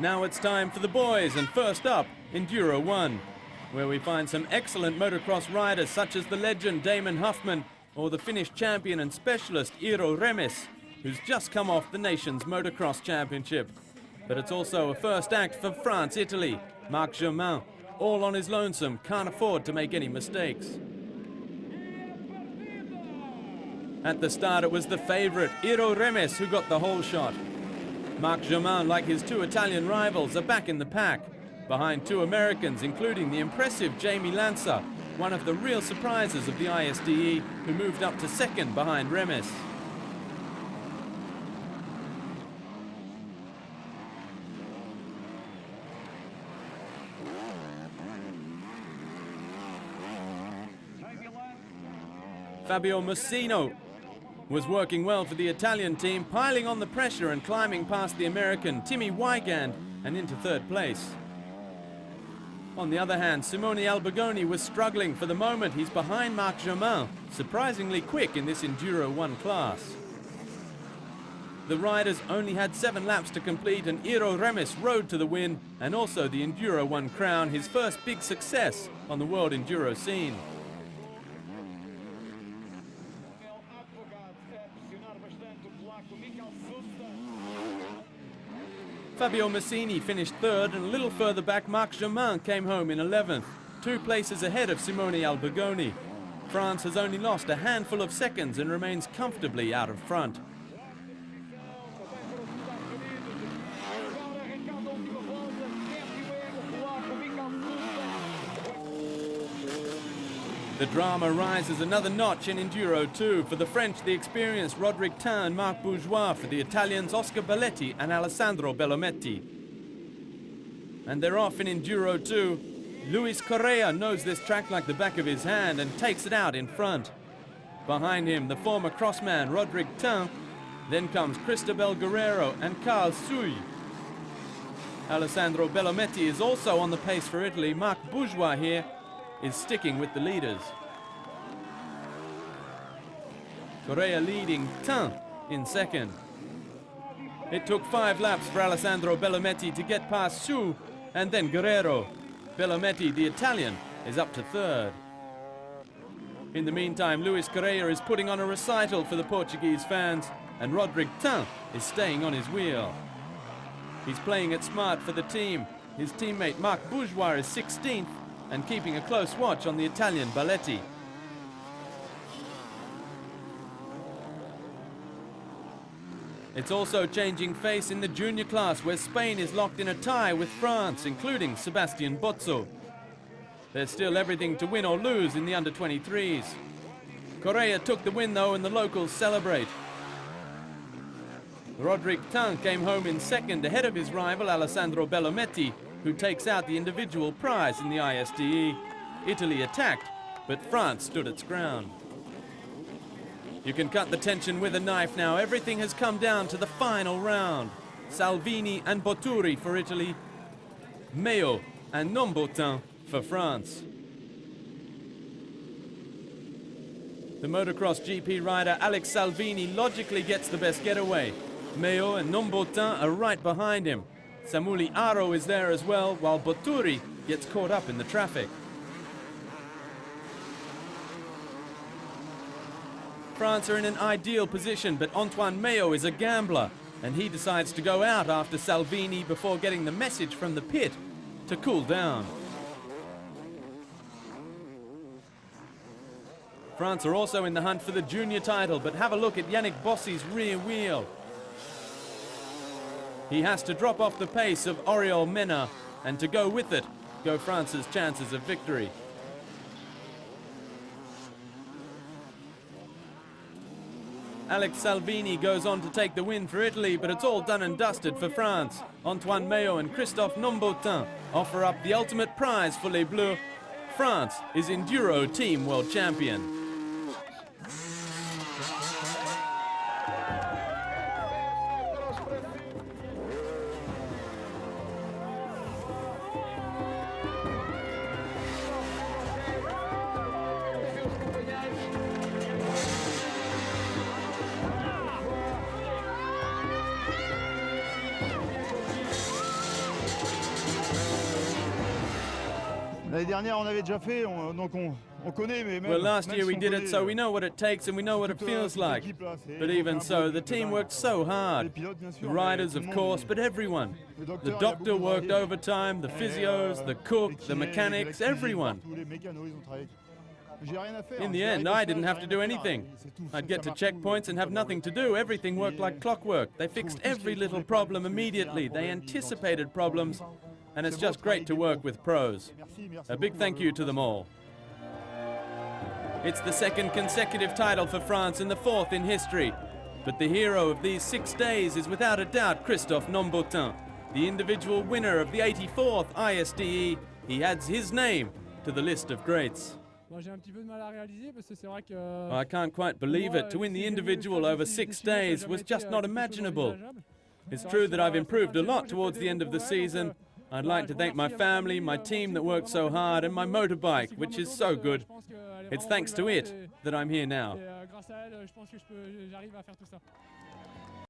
Now it's time for the boys, and first up, Enduro 1, where we find some excellent motocross riders such as the legend Damon Huffman or the Finnish champion and specialist Eero Remes, who's just come off the nation's motocross championship. But it's also a first act for France, Italy. Marc Germain, all on his lonesome, can't afford to make any mistakes. At the start, it was the favorite, Eero Remes, who got the whole shot. Marc Germain, like his two Italian rivals, are back in the pack, behind two Americans, including the impressive Jamie Lancer, one of the real surprises of the ISDE, who moved up to second behind Remes. Fabio Mussino was working well for the Italian team, piling on the pressure and climbing past the American Timmy Wygand and into third place. On the other hand, Simone Albergoni was struggling. For the moment, he's behind Marc Germain, surprisingly quick in this Enduro 1 class. The riders only had 7 laps to complete, and Eero Remes rode to the win and also the Enduro 1 crown, his first big success on the world enduro scene. Fabio Mussini finished third, and a little further back Marc Germain came home in 11th, 2 places ahead of Simone Albergoni. France has only lost a handful of seconds and remains comfortably out of front. The drama rises another notch in Enduro 2. For the French, the experienced Roderick Tin and Marc Bourgeois. For the Italians, Oscar Balletti and Alessandro Bellometti. And they're off in Enduro 2. Luis Correa knows this track like the back of his hand and takes it out in front. Behind him, the former crossman Roderick Tin. Then comes Cristobal Guerrero and Carl Suy. Alessandro Bellometti is also on the pace for Italy. Marc Bourgeois here is sticking with the leaders. Correa leading, Tin in second. It took 5 laps for Alessandro Bellometti to get past Su and then Guerrero. Bellometti, the Italian, is up to third. In the meantime, Luis Correa is putting on a recital for the Portuguese fans, and Roderick Tin is staying on his wheel. He's playing it smart for the team. His teammate Marc Bourgeois is 16th, and keeping a close watch on the Italian Balletti. It's also changing face in the junior class, where Spain is locked in a tie with France, including Sebastian Bozzo. There's still everything to win or lose in the under-23s. Correa took the win though, and the locals celebrate. Roderick Tin came home in second ahead of his rival Alessandro Bellometti, who takes out the individual prize in the ISDE. Italy attacked, but France stood its ground. You can cut the tension with a knife now. Everything has come down to the final round. Salvini and Botturi for Italy, Mayo and Nombotin for France. The motocross GP rider Alex Salvini logically gets the best getaway. Mayo and Nombotin are right behind him. Samueli Aro is there as well, while Botturi gets caught up in the traffic. France are in an ideal position, but Antoine Mayo is a gambler, and he decides to go out after Salvini before getting the message from the pit to cool down. France are also in the hunt for the junior title, but have a look at Yannick Bossi's rear wheel. He has to drop off the pace of Oriol Mena, and to go with it, go France's chances of victory. Alex Salvini goes on to take the win for Italy, but it's all done and dusted for France. Antoine Mayo and Christophe Nombotin offer up the ultimate prize for Les Bleus. France is Enduro Team World Champion. L'année dernière, on avait déjà fait, donc on connaît, mais même, Well, last même year si we on did it, connaît, so we know what it takes and we know what it feels like. But even so, the team worked so hard. The riders, of course, but everyone. The doctor worked overtime, the physios, the cook, the mechanics, everyone. In the end, I didn't have to do anything. I'd get to checkpoints and have nothing to do. Everything worked like clockwork. They fixed every little problem immediately. They anticipated problems. And it's just great to work with pros. A big thank you to them all. It's the second consecutive title for France and the fourth in history. But the hero of these 6 days is without a doubt Christophe Nombotin, the individual winner of the 84th ISDE. He adds his name to the list of greats. I can't quite believe it. To win the individual over 6 days was just not imaginable. It's true that I've improved a lot towards the end of the season. I'd like to thank my family, my team that worked so hard, and my motorbike, which is so good. It's thanks to it that I'm here now.